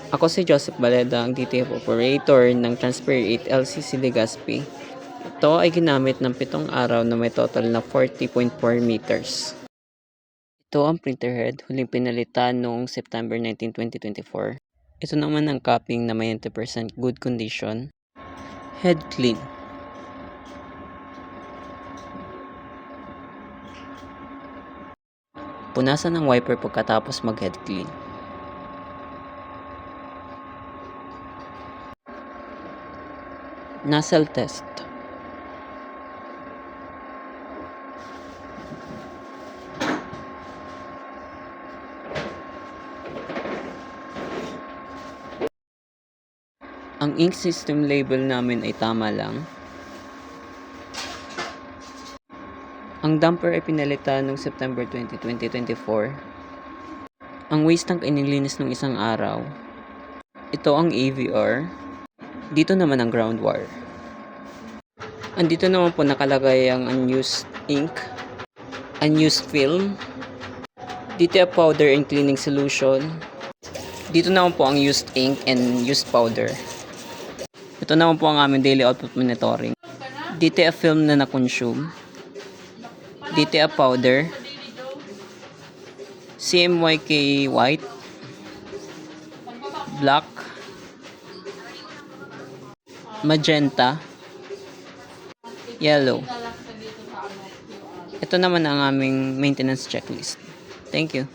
Ako si Joseph Baleda, ang DTF operator ng Transfer 8 LCC Legazpi. Ito ay ginamit ng 7 araw na may total na 40.4 meters. Ito ang printer head, huling pinalitan noong September 19, 2024. Ito naman ang capping na may 90% good condition. Head clean. Punasan ng wiper pagkatapos mag-head clean. Nozzle test. Ang ink system label namin ay tama lang. Ang damper ay pinalitan noong September 20, 2024. Ang waste tank ay nilinis ng isang araw. Ito ang AVR. Dito naman ang ground wire. Andito naman po nakalagay ang unused ink, unused film, DTF powder and cleaning solution. Dito naman po ang used ink and used powder. Ito naman po ang aming daily output monitoring. DTF film na na-consume, DTF powder, CMYK white, black, magenta, yellow. Ito naman ang aming maintenance checklist. Thank you.